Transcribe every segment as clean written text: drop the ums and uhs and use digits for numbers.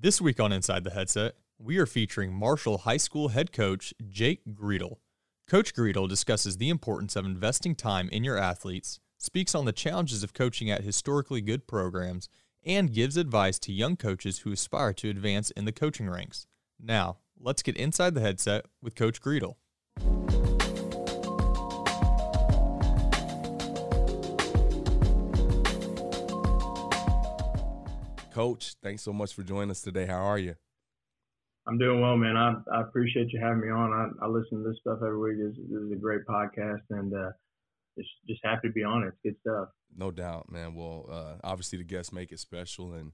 This week on Inside the Headset, we are featuring Marshall High School head coach Jake Greedle. Coach Greedle discusses the importance of investing time in your athletes, speaks on the challenges of coaching at historically good programs, and gives advice to young coaches who aspire to advance in the coaching ranks. Now, let's get inside the headset with Coach Greedle. Coach, thanks so much for joining us today. How are you? I'm doing well, man. I appreciate you having me on. I listen to this stuff every week. This is a great podcast, and just happy to be on it. It's good stuff. No doubt, man. Well, obviously the guests make it special, and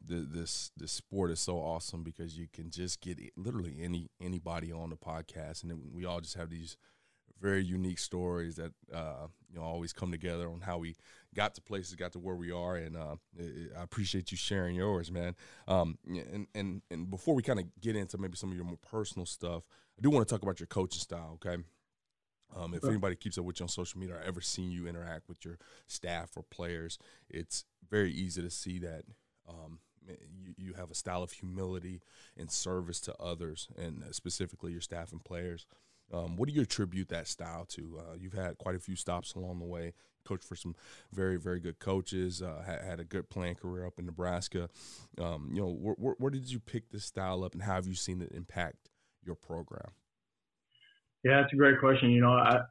this sport is so awesome because you can just get literally anybody on the podcast, and then we all just have these very unique stories that always come together on how we got to places, got to where we are, and I appreciate you sharing yours, man. And before we kind of get into maybe some of your more personal stuff, I do want to talk about your coaching style, okay? If anybody keeps up with you on social media or ever seen you interact with your staff or players, it's very easy to see that you have a style of humility and service to others, and specifically your staff and players. What do you attribute that style to? You've had quite a few stops along the way, coached for some very, very good coaches, had a good playing career up in Nebraska. Where did you pick this style up, and how have you seen it impact your program? Yeah, that's a great question.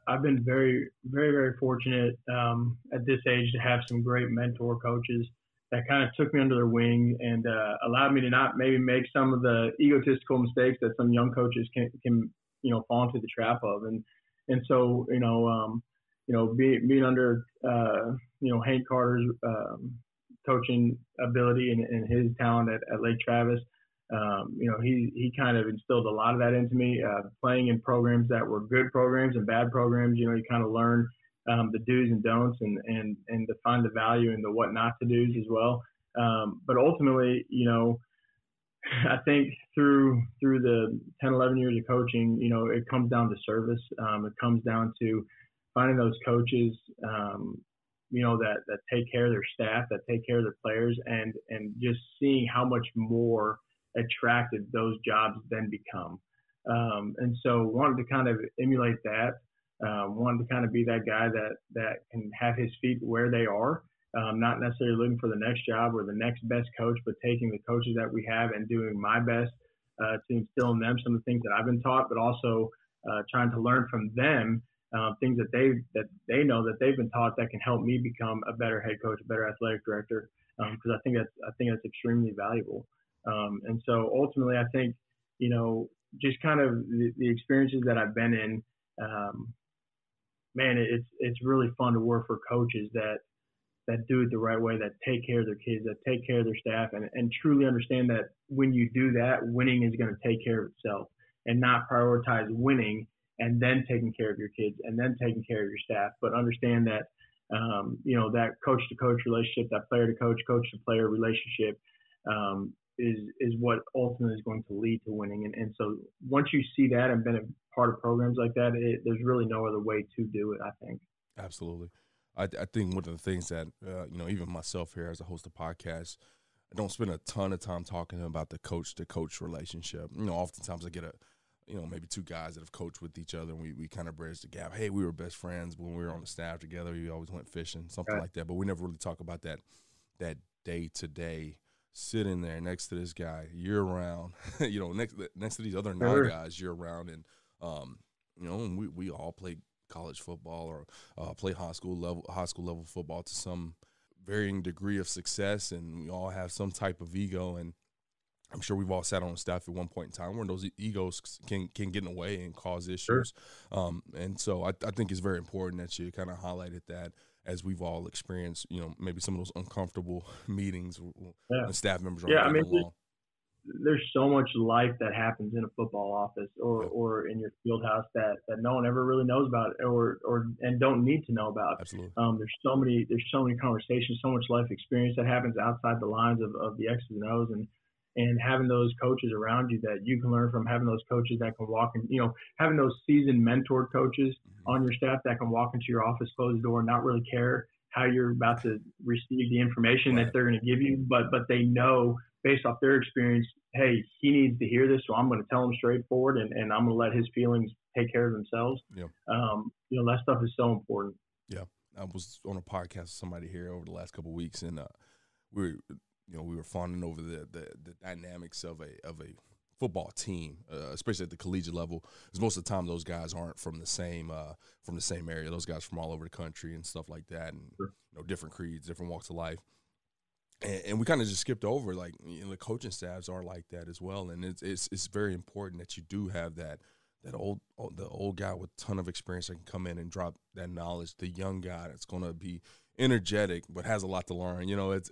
I've been very, very, very fortunate at this age to have some great mentor coaches that kind of took me under their wing and allowed me to not maybe make some of the egotistical mistakes that some young coaches can fall into the trap of. And so, being under, Hank Carter's coaching ability and his talent at Lake Travis, he kind of instilled a lot of that into me, playing in programs that were good programs and bad programs. You kind of learn the do's and don'ts and to find the value in the what not to do's as well. But ultimately, I think through the 10, 11 years of coaching, it comes down to service. It comes down to finding those coaches, that take care of their staff, that take care of their players, and just seeing how much more attractive those jobs then become. And so wanted to kind of emulate that, wanted to kind of be that guy that can have his feet where they are. Not necessarily looking for the next job or the next best coach, but taking the coaches that we have and doing my best to instill in them some of the things that I've been taught, but also trying to learn from them things that they know that they've been taught that can help me become a better head coach, a better athletic director. Because I think that's extremely valuable. And so ultimately, I think just kind of the experiences that I've been in, it's really fun to work for coaches that do it the right way, that take care of their kids, that take care of their staff, and truly understand that when you do that, winning is going to take care of itself, and not prioritize winning and then taking care of your kids and then taking care of your staff, but understand that, that coach-to-coach relationship, that player-to-coach, coach-to-player relationship is what ultimately is going to lead to winning. And so once you see that and been a part of programs like that, there's really no other way to do it, I think. Absolutely. I think one of the things that, even myself here as a host of podcasts, I don't spend a ton of time talking about the coach-to-coach relationship. Oftentimes I get maybe two guys that have coached with each other, and we kind of bridge the gap. Hey, we were best friends when we were on the staff together. We always went fishing, something like that. But we never really talk about that day-to-day, sitting there next to this guy year-round, next to these other 9 guys year-round. And, we all played college football or play high school level football to some varying degree of success, and we all have some type of ego, and I'm sure we've all sat on the staff at one point in time where those egos can get in the way and cause issues. And so I think it's very important that you kind of highlighted that, as we've all experienced, maybe some of those uncomfortable meetings when staff members aren't getting along. There's so much life that happens in a football office or in your field house that no one ever really knows about and don't need to know about. Absolutely. There's so many conversations, so much life experience that happens outside the lines of the X's and O's, and having those coaches around you that you can learn from, having those coaches that can walk in, having those seasoned mentored coaches on your staff that can walk into your office, close the door, and not really care how you're about to receive the information that they're going to give you, but they know based off their experience, hey, he needs to hear this, so I'm going to tell him straightforward, and I'm going to let his feelings take care of themselves. Yeah. That stuff is so important. Yeah. I was on a podcast with somebody here over the last couple of weeks, and we were fawning over the dynamics of a football team, especially at the collegiate level, because most of the time those guys aren't from the same area. Those guys from all over the country and stuff like that, and Sure. different creeds, different walks of life. And we kind of just skipped over, like, the coaching staffs are like that as well, and it's very important that you do have the old guy with a ton of experience that can come in and drop that knowledge. The young guy that's going to be energetic but has a lot to learn. It's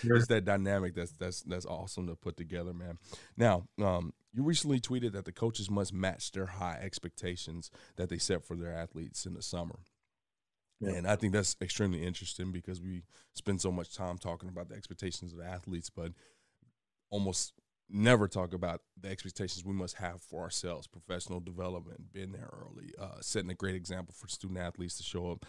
Sure. it's that dynamic that's awesome to put together, man. Now, you recently tweeted that the coaches must match their high expectations that they set for their athletes in the summer. Yeah. And I think that's extremely interesting because we spend so much time talking about the expectations of the athletes, but almost never talk about the expectations we must have for ourselves, professional development, being there early, setting a great example for student athletes to show up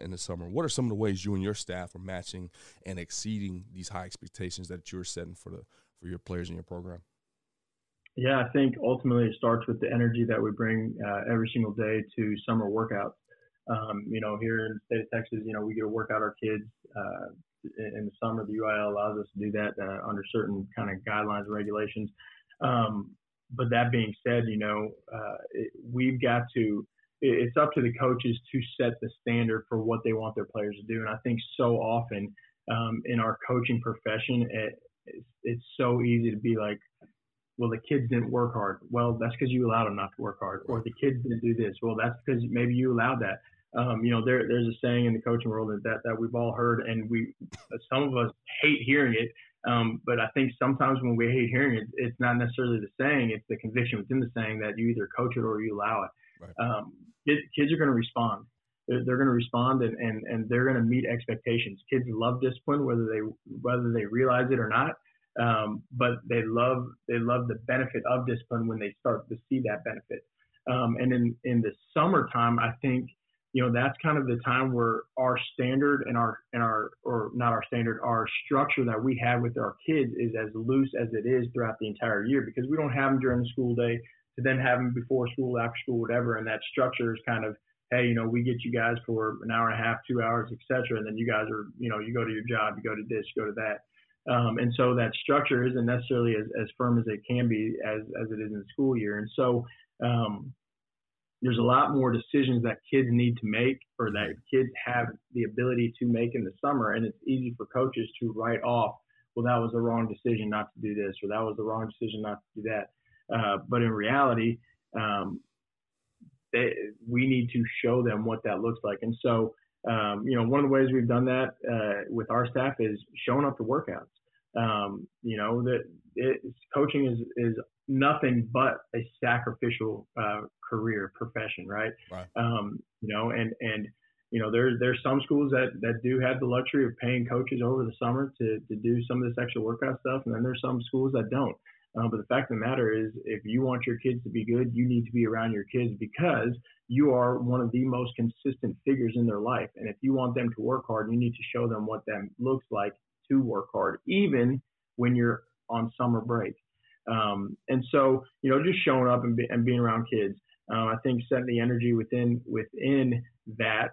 in the summer. What are some of the ways you and your staff are matching and exceeding these high expectations that you're setting for your players in your program? Yeah, I think ultimately it starts with the energy that we bring every single day to summer workouts. Here in the state of Texas, we get to work out our kids in the summer. The UIL allows us to do that under certain kind of guidelines and regulations. But that being said, it's up to the coaches to set the standard for what they want their players to do. And I think so often in our coaching profession, it's so easy to be like, well, the kids didn't work hard. Well, that's because you allowed them not to work hard. Or the kids didn't do this. Well, that's because maybe you allowed that. There's a saying in the coaching world that we've all heard, and some of us hate hearing it. But I think sometimes when we hate hearing it, it's not necessarily the saying; it's the conviction within the saying that you either coach it or you allow it. Right. Kids are going to respond. They're going to respond, and they're going to meet expectations. Kids love discipline, whether they realize it or not. But they love the benefit of discipline when they start to see that benefit. And in the summertime, I think, that's kind of the time where our standard and our structure that we have with our kids is as loose as it is throughout the entire year, because we don't have them during the school day to then have them before school, after school, whatever. And that structure is kind of, hey, we get you guys for an hour and a half, 2 hours, et cetera. And then you guys are, you go to your job, you go to this, you go to that. And so that structure isn't necessarily as firm as it can be as it is in the school year. And so there's a lot more decisions that kids need to make, or that kids have the ability to make in the summer. And it's easy for coaches to write off, well, that was the wrong decision not to do this, or that was the wrong decision not to do that. But in reality, we need to show them what that looks like. And so, one of the ways we've done that with our staff is showing up to workouts. Coaching is nothing but a sacrificial career profession, right? There's some schools that do have the luxury of paying coaches over the summer to do some of this extra workout stuff, and then there's some schools that don't. But the fact of the matter is, if you want your kids to be good, you need to be around your kids, because you are one of the most consistent figures in their life. And if you want them to work hard, you need to show them what that looks like to work hard, even when you're on summer break. And so, just showing up and being around kids, I think setting the energy within that,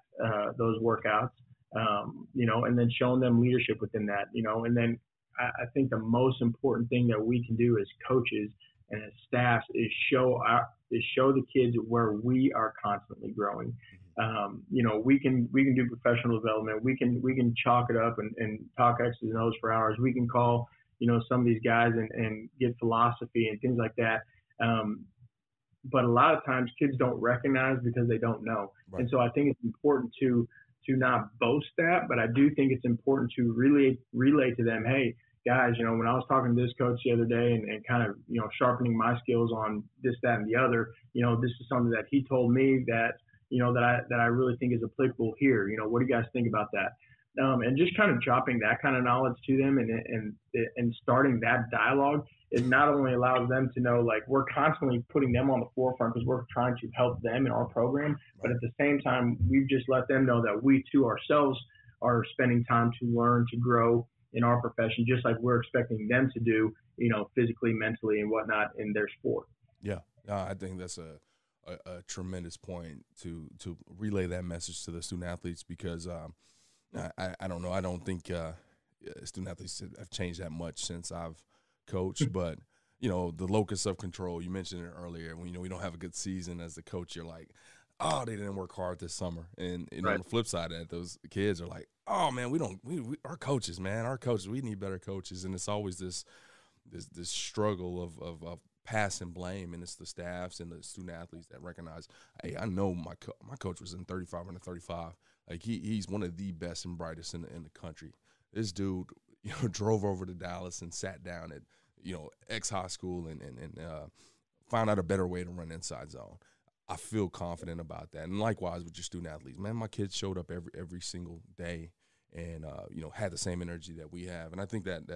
those workouts, and then showing them leadership within that, and then I think the most important thing that we can do as coaches and as staffs is show the kids where we are constantly growing. We can do professional development. We can chalk it up and talk X's and O's for hours. We can call, some of these guys and get philosophy and things like that. But a lot of times kids don't recognize because they don't know. Right. And so I think it's important to not boast that, but I do think it's important to really relay to them, hey, guys, when I was talking to this coach the other day and kind of, sharpening my skills on this, that, and the other, this is something that he told me that, that I really think is applicable here. What do you guys think about that? And just kind of dropping that kind of knowledge to them and starting that dialogue, it not only allows them to know, like, we're constantly putting them on the forefront because we're trying to help them in our program, but at the same time, we've just let them know that we too ourselves are spending time to learn, to grow in our profession, just like we're expecting them to do physically, mentally, and whatnot in their sport. Yeah, I think that's a tremendous point to relay that message to the student athletes, because I don't know. I don't think student athletes have changed that much since I've coached, but the locus of control, you mentioned it earlier. When we don't have a good season as the coach, you're like, oh, they didn't work hard this summer. And Right. on the flip side of that, those kids are like, oh man, we our coaches, we need better coaches. And it's always this struggle of pass and blame, and it's the staffs and the student athletes that recognize, hey, I know my coach was in 35 under 35. Like he's one of the best and brightest in the country. This dude, drove over to Dallas and sat down at X high school and found out a better way to run inside zone. I feel confident about that. And likewise with your student athletes, man, my kids showed up every single day and had the same energy that we have. And I think that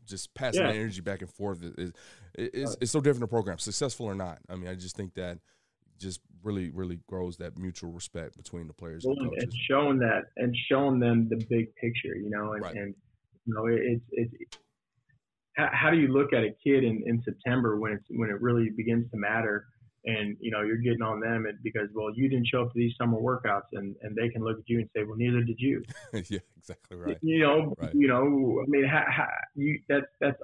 just passing that energy back and forth is so different in programs, successful or not. I mean, I just think that just really, really grows that mutual respect between the players and coaches. And showing them the big picture, Right. and it's how do you look at a kid in September when it really begins to matter, and you're getting on them because you didn't show up to these summer workouts, and they can look at you and say, well, neither did you. Yeah, exactly right. Right. I mean, that's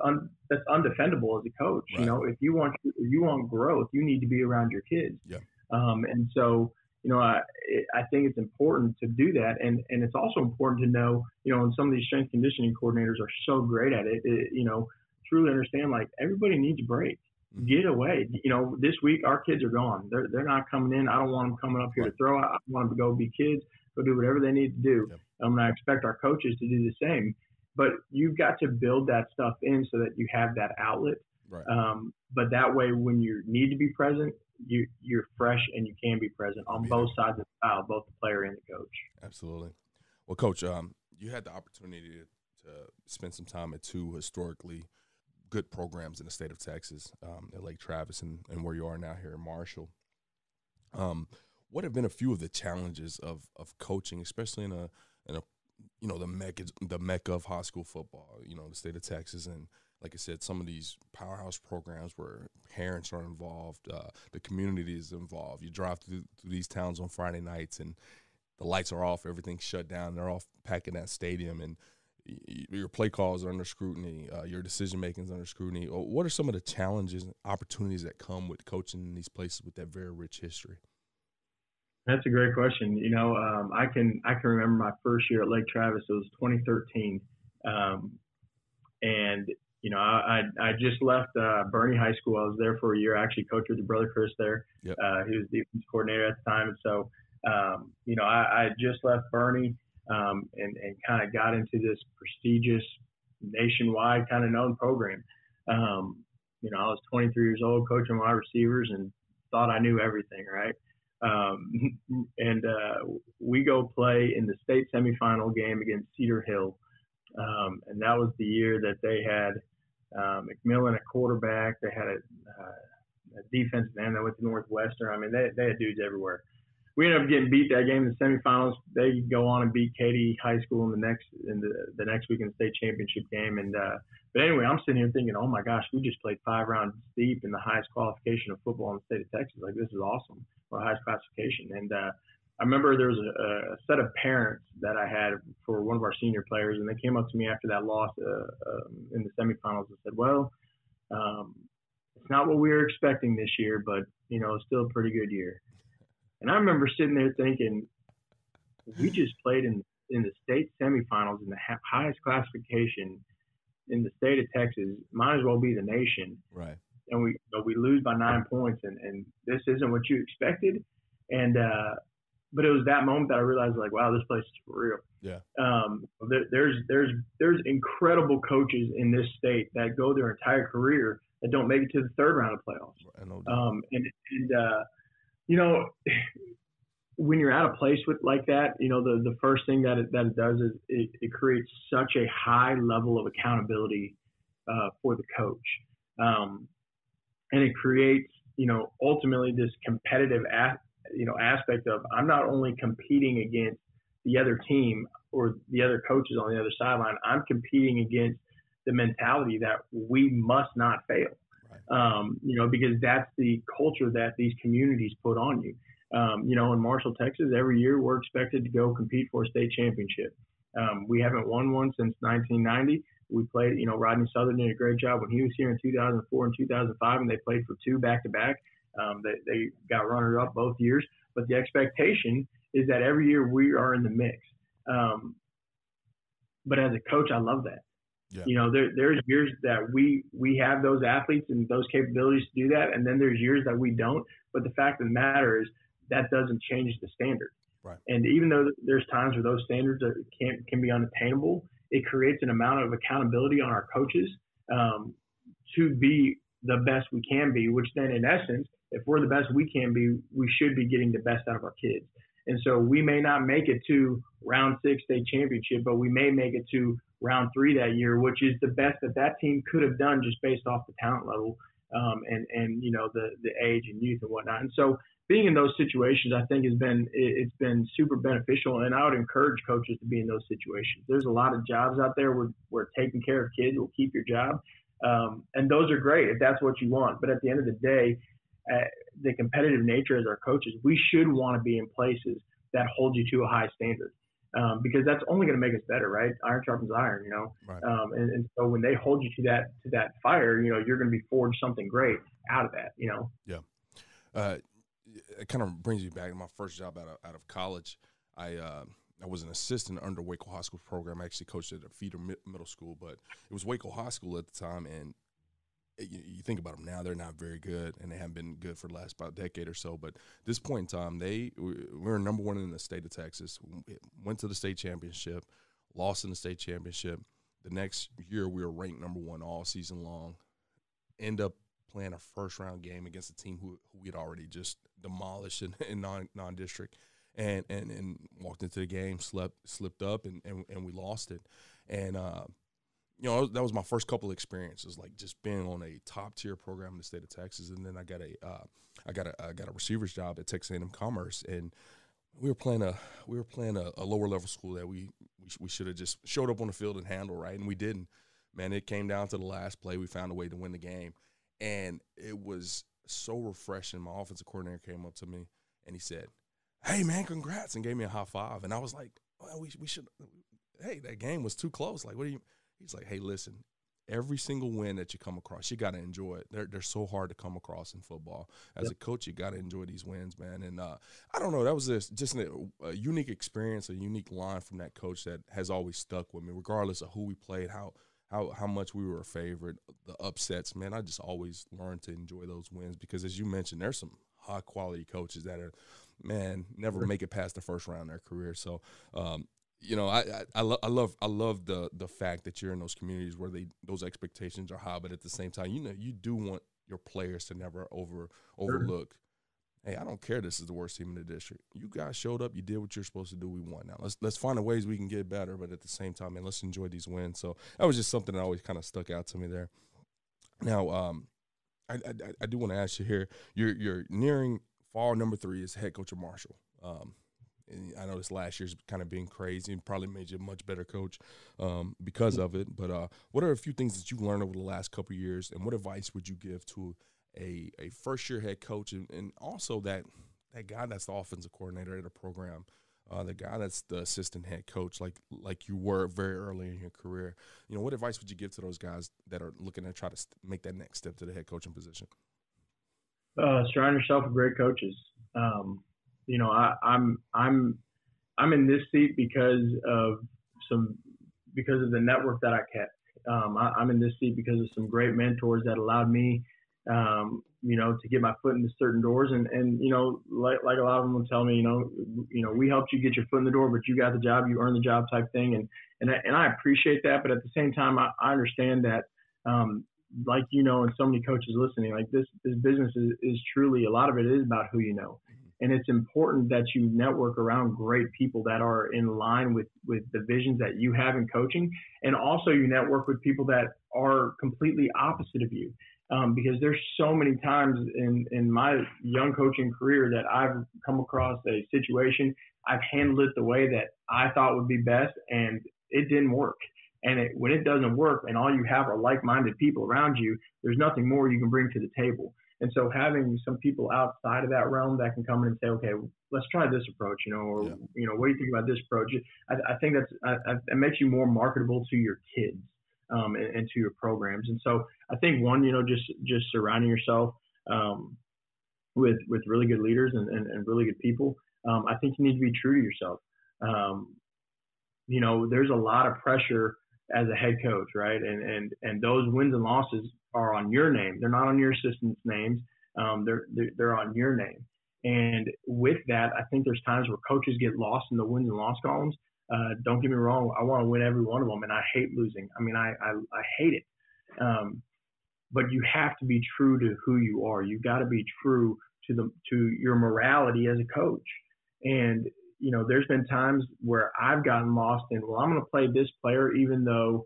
undefendable as a coach. Right. If you want growth, you need to be around your kids. Yeah. And so I think it's important to do that, and it's also important to know, and some of these strength conditioning coordinators are so great at it. Truly understand, like, everybody needs a break. Get away. This week our kids are gone. They're not coming in. I don't want them coming up here to throw. I want them to go be kids, go do whatever they need to do. Yep. And I expect our coaches to do the same. But you've got to build that stuff in so that you have that outlet. Right. But that way, when you need to be present, you're fresh and you can be present on both sides of the aisle, both the player and the coach. Absolutely. Well, Coach, you had the opportunity to spend some time at two historically good programs in the state of Texas, at Lake Travis and where you are now here in Marshall. What have been a few of the challenges of coaching, especially in a the mecca of high school football, the state of Texas, and like I said, some of these powerhouse programs where parents are involved, the community is involved. You drive through these towns on Friday nights and the lights are off, everything's shut down, they're all packing that stadium, and your play calls are under scrutiny, your decision-making is under scrutiny. What are some of the challenges and opportunities that come with coaching in these places with that very rich history? That's a great question. I can remember my first year at Lake Travis. It was 2013. And I just left Bernie High School. I was there for a year. I actually coached with your brother Chris there. Yep. He was the defense coordinator at the time. And so, I just left Bernie and kind of got into this prestigious, nationwide kind of known program. I was 23 years old, coaching wide receivers, and thought I knew everything, right? And we go play in the state semifinal game against Cedar Hill. And that was the year that they had McMillan at quarterback. They had a defensive end that went to Northwestern. I mean, they had dudes everywhere. We ended up getting beat that game in the semifinals. They go on and beat Katy High School in the next week in the state championship game. And but anyway, I'm sitting here thinking, oh my gosh, we just played 5 rounds deep in the highest qualification of football in the state of Texas. Like, this is awesome, our highest classification. And I remember there was a set of parents that I had for one of our senior players, and they came up to me after that loss in the semifinals and said, well, it's not what we were expecting this year, but, it's still a pretty good year. And I remember sitting there thinking, we just played in the state semifinals in the highest classification in the state of Texas, might as well be the nation. Right. And we lose by 9 points, and this isn't what you expected. And but it was that moment that I realized, like, wow, this place is for real. Yeah. There's incredible coaches in this state that go their entire career that don't make it to the third round of playoffs. I know. When you're at a place like that, the first thing that it does is it creates such a high level of accountability for the coach, and it creates ultimately this competitive aspect of, I'm not only competing against the other team or the other coaches on the other sideline, I'm competing against the mentality that we must not fail. Because that's the culture that these communities put on you. In Marshall, Texas, every year we're expected to go compete for a state championship. We haven't won one since 1990. We played, Rodney Southern did a great job when he was here in 2004 and 2005, and they played for 2 back-to-back. They got runner-up both years. But the expectation is that every year we are in the mix. But as a coach, I love that. Yeah. There's years that we have those athletes and those capabilities to do that, and then there's years that we don't. But the fact of the matter is that doesn't change the standard. Right. And even though there's times where those standards can be unattainable, it creates an amount of accountability on our coaches to be the best we can be, which then in essence, if we're the best we can be, we should be getting the best out of our kids. And so we may not make it to round 6 state championship, but we may make it to round 3 that year, which is the best that team could have done just based off the talent level and the age and youth and whatnot. And so being in those situations, I think it's been super beneficial, and I would encourage coaches to be in those situations. There's a lot of jobs out there where taking care of kids will keep your job, and those are great if that's what you want. But at the end of the day, the competitive nature as our coaches, we should want to be in places that hold you to a high standard, because that's only going to make us better, right? Iron sharpens iron, Right. And so when they hold you to that fire, you're going to be forged something great out of that, Yeah. It kind of brings me back to my first job out of college. I was an assistant under Waco High School program. I actually coached at a feeder middle school, but it was Waco High School at the time, and you think about them now, they're not very good, and they haven't been good for the last about decade or so. But at this point in time, we were number 1 in the state of Texas, went to the state championship, lost in the state championship. The next year, we were ranked number 1 all season long, end up playing a first-round game against a team who we had already just demolished in non-district, and walked into the game, slipped up, and we lost it. And that was my first couple of experiences, like just being on a top-tier program in the state of Texas. And then I got a receiver's job at Texas A&M Commerce, and we were playing a lower-level school that we should have just showed up on the field and handled, right? And we didn't. Man, it came down to the last play. We found a way to win the game. And it was so refreshing. My offensive coordinator came up to me, and he said, "Hey, man, congrats," and gave me a high five. And I was like, well, we should – hey, that game was too close. Like, what do you – he's like, "Hey, listen, every single win that you come across, you got to enjoy it. They're so hard to come across in football. As a coach, you got to enjoy these wins, man." And I don't know, that was just a unique experience, a unique line from that coach that has always stuck with me, regardless of who we played, how much we were a favorite, the upsets. Man, I just always learned to enjoy those wins because, as you mentioned, there's some high-quality coaches that are, man, never make it past the first round of their career. So, I love the fact that you're in those communities where those expectations are high, but at the same time, you do want your players to never overlook. Hey, I don't care. This is the worst team in the district. You guys showed up. You did what you're supposed to do. We won. Now let's find ways we can get better, but at the same time, man, let's enjoy these wins. So that was just something that always kind of stuck out to me there. Now, I do want to ask you here. You're nearing fall number 3 as head coach of Marshall. And I know this last year's kind of been crazy and probably made you a much better coach because of it. But what are a few things that you've learned over the last couple of years, and what advice would you give to a first-year head coach and also that guy that's the offensive coordinator at a program, the guy that's the assistant head coach like you were very early in your career? What advice would you give to those guys that are looking to try to make that next step to the head coaching position? Surround yourself with great coaches. I'm in this seat because of the network that I kept. I'm in this seat because of some great mentors that allowed me, to get my foot into certain doors. And like a lot of them will tell me, we helped you get your foot in the door, but you got the job, you earned the job type thing. And I appreciate that. But at the same time, I understand that, and so many coaches listening, like this business is truly, a lot of it is about who you know. And it's important that you network around great people that are in line with the visions that you have in coaching. And also you network with people that are completely opposite of you. Because there's so many times in my young coaching career that I've come across a situation, I've handled it the way that I thought would be best, and it didn't work. And when it doesn't work and all you have are like-minded people around you, there's nothing more you can bring to the table. And so having some people outside of that realm that can come in and say, okay, let's try this approach, or, what do you think about this approach? I think it makes you more marketable to your kids and to your programs. And so I think just surrounding yourself with really good leaders and really good people. I think you need to be true to yourself. There's a lot of pressure as a head coach, right? And those wins and losses are on your name. They're not on your assistants' names. They're on your name. And with that, I think there's times where coaches get lost in the wins and loss columns. Don't get me wrong. I want to win every one of them, and I hate losing. I mean, I hate it. But you have to be true to who you are. You've got to be true to your morality as a coach. And there's been times where I've gotten lost in, well, I'm going to play this player even though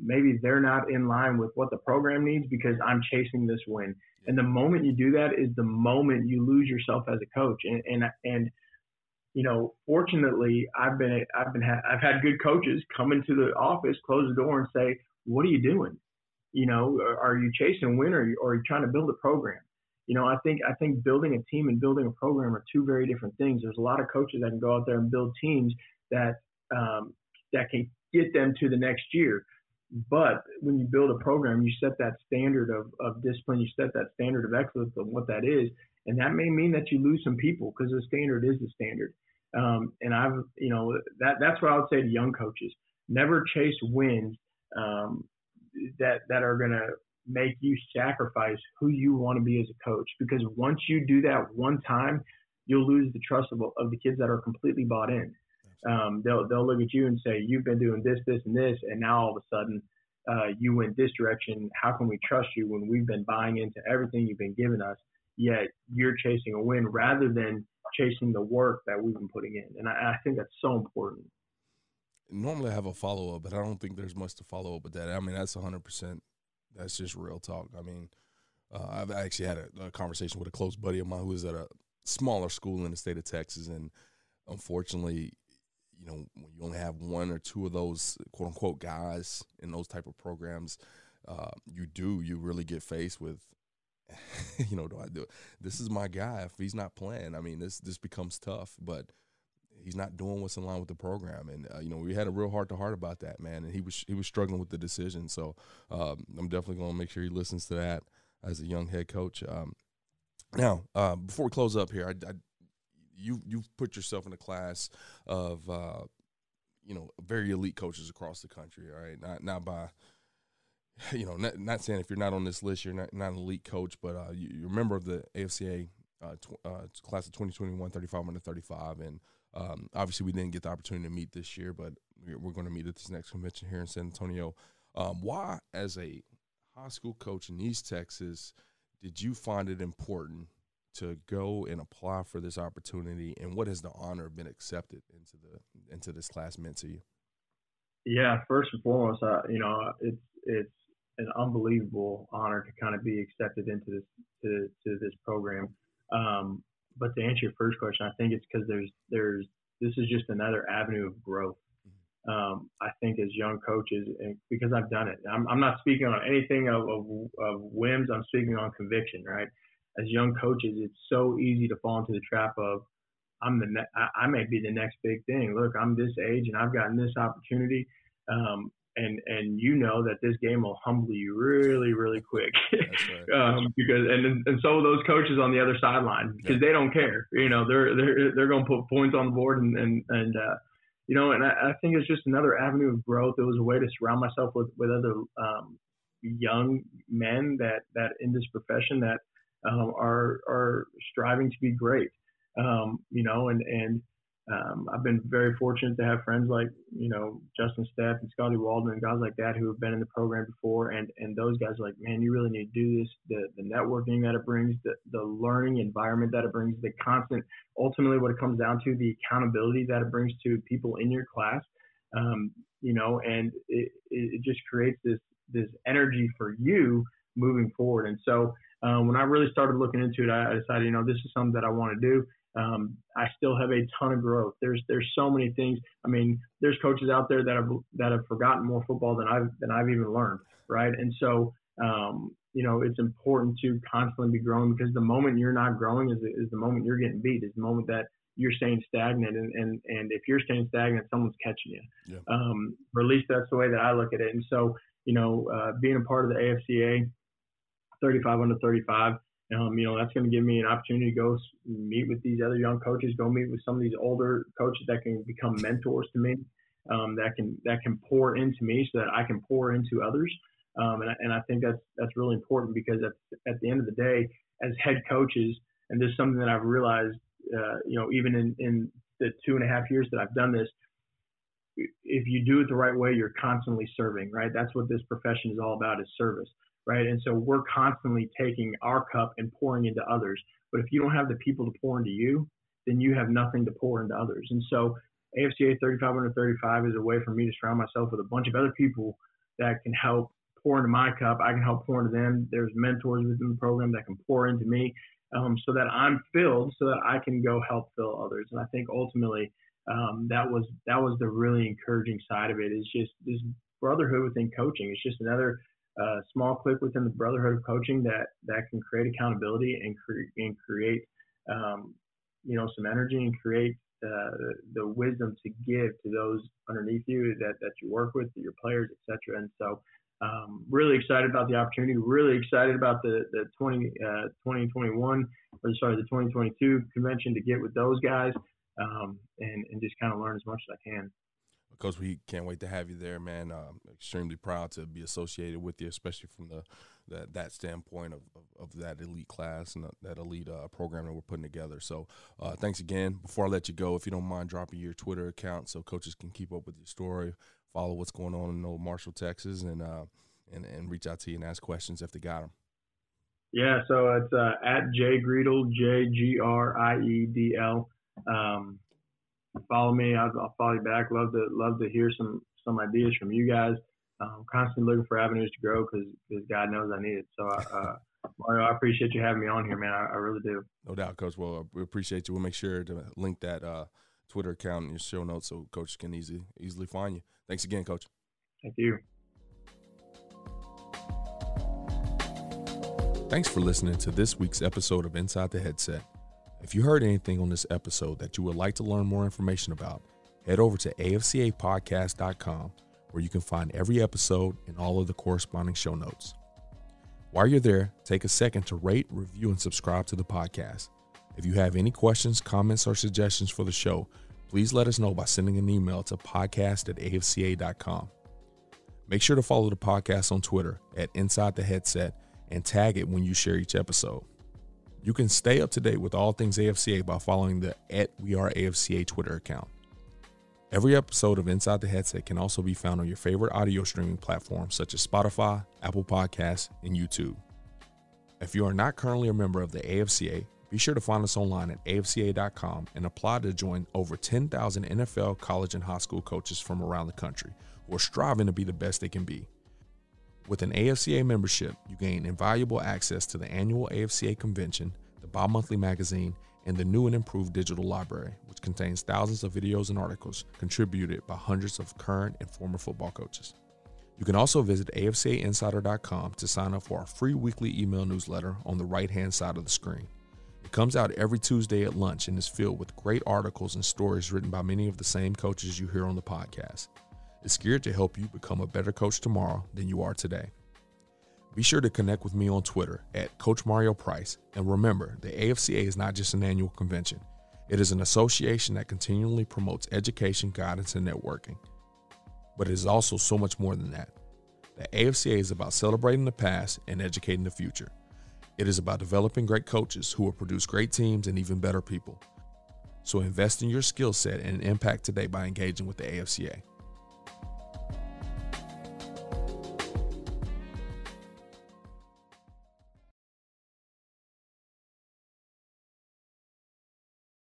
maybe they're not in line with what the program needs because I'm chasing this win. And the moment you do that is the moment you lose yourself as a coach. And fortunately, I've had good coaches come into the office, close the door, and say, "What are you doing? Are you chasing a win or are you trying to build a program?" I think building a team and building a program are two very different things. There's a lot of coaches that can go out there and build teams that can get them to the next year. But when you build a program, you set that standard of discipline, you set that standard of excellence of what that is. And that may mean that you lose some people because the standard is the standard. And that's what I would say to young coaches. Never chase wins that are going to make you sacrifice who you want to be as a coach. Because once you do that one time, you'll lose the trust of the kids that are completely bought in. They'll look at you and say, you've been doing this, this, and this, and now all of a sudden you went this direction. How can we trust you when we've been buying into everything you've been giving us, yet you're chasing a win rather than chasing the work that we've been putting in? And I think that's so important. Normally I have a follow-up, but I don't think there's much to follow up with that. I mean, that's 100%. That's just real talk. I mean, I've actually had a conversation with a close buddy of mine who is at a smaller school in the state of Texas, and unfortunately, when you only have one or two of those quote-unquote guys in those type of programs, you really get faced with, do I do it? This is my guy. If he's not playing, I mean, this becomes tough, but he's not doing what's in line with the program. And, we had a real heart-to-heart about that, man, and he was struggling with the decision. So I'm definitely going to make sure he listens to that as a young head coach. Now, before we close up here, you've put yourself in a class of, very elite coaches across the country, all right? Not by, not saying if you're not on this list, you're not an elite coach, but you're a member of the AFCA class of 2021, 35 under 35, and obviously we didn't get the opportunity to meet this year, but we're going to meet at this next convention here in San Antonio. Why, as a high school coach in East Texas, did you find it important to go and apply for this opportunity, and what has the honor been accepted into this class meant to you? Yeah, first and foremost, it's an unbelievable honor to kind of be accepted into this program. But to answer your first question, I think it's because this is just another avenue of growth. I think as young coaches, and because I've done it, I'm not speaking on anything of whims. I'm speaking on conviction, right? As young coaches, it's so easy to fall into the trap of I may be the next big thing. Look, I'm this age and I've gotten this opportunity, and that this game will humble you really, really quick. That's right. Because so will those coaches on the other sideline because they don't care. They're going to put points on the board and I think it's just another avenue of growth. It was a way to surround myself with other young men that in this profession that are striving to be great. I've been very fortunate to have friends like, Justin Stepp and Scotty Waldman and guys like that who have been in the program before. And those guys are like, man, you really need to do this. The networking that it brings, the learning environment that it brings, the constant, ultimately what it comes down to, the accountability that it brings to people in your class, and it just creates this energy for you moving forward. And so when I really started looking into it, I decided, this is something that I want to do. I still have a ton of growth. There's so many things. I mean, there's coaches out there that have forgotten more football than I've even learned, right? And so, it's important to constantly be growing, because the moment you're not growing is the moment you're getting beat, is the moment that you're staying stagnant. And if you're staying stagnant, someone's catching you. Yeah. Or at least that's the way that I look at it. And so, being a part of the AFCA 35 under 35, that's going to give me an opportunity to go meet with these other young coaches, go meet with some of these older coaches that can become mentors to me, that can pour into me so that I can pour into others. And I think that's really important, because at the end of the day, as head coaches, and this is something that I've realized, even in the 2.5 years that I've done this, if you do it the right way, you're constantly serving, right? That's what this profession is all about, is service, right? And so we're constantly taking our cup and pouring into others. But if you don't have the people to pour into you, then you have nothing to pour into others. And so AFCA 35 under 35 is a way for me to surround myself with a bunch of other people that can help pour into my cup. I can help pour into them. There's mentors within the program that can pour into me, so that I'm filled, so that I can go help fill others. And I think ultimately that was the really encouraging side of it, is just this brotherhood within coaching. It's just another small clique within the brotherhood of coaching that can create accountability and create some energy, and create the wisdom to give to those underneath you that you work with, your players, etc. And so really excited about the opportunity, really excited about the 2022 convention, to get with those guys and just kind of learn as much as I can. Coach, we can't wait to have you there, man. Extremely proud to be associated with you, especially from that standpoint of that elite class and that elite program that we're putting together. So thanks again. Before I let you go, if you don't mind dropping your Twitter account so coaches can keep up with your story, follow what's going on in Old Marshall, Texas, and reach out to you and ask questions if they got them. Yeah, so it's at JGriedel, JGriedl. Follow me. I'll follow you back. Love to hear some ideas from you guys. Constantly looking for avenues to grow, because God knows I need it. So, Mario, I appreciate you having me on here, man. I really do. No doubt, Coach. Well, we appreciate you. We'll make sure to link that Twitter account in your show notes so coaches can easily find you. Thanks again, Coach. Thank you. Thanks for listening to this week's episode of Inside the Headset. If you heard anything on this episode that you would like to learn more information about, head over to afcapodcast.com, where you can find every episode and all of the corresponding show notes. While you're there, take a second to rate, review, and subscribe to the podcast. If you have any questions, comments, or suggestions for the show, please let us know by sending an email to podcast@afca.com. Make sure to follow the podcast on Twitter at Inside the Headset and tag it when you share each episode. You can stay up to date with all things AFCA by following the @WeAreAFCA Twitter account. Every episode of Inside the Headset can also be found on your favorite audio streaming platforms such as Spotify, Apple Podcasts, and YouTube. If you are not currently a member of the AFCA, be sure to find us online at afca.com and apply to join over 10,000 NFL, college, and high school coaches from around the country who are striving to be the best they can be. With an AFCA membership, you gain invaluable access to the annual AFCA convention, the bi-monthly magazine, and the new and improved digital library, which contains thousands of videos and articles contributed by hundreds of current and former football coaches. You can also visit afcainsider.com to sign up for our free weekly email newsletter on the right-hand side of the screen. It comes out every Tuesday at lunch and is filled with great articles and stories written by many of the same coaches you hear on the podcast. It's geared to help you become a better coach tomorrow than you are today. Be sure to connect with me on Twitter at Coach Mario Price. And remember, the AFCA is not just an annual convention. It is an association that continually promotes education, guidance, and networking. But it is also so much more than that. The AFCA is about celebrating the past and educating the future. It is about developing great coaches who will produce great teams and even better people. So invest in your skill set and impact today by engaging with the AFCA.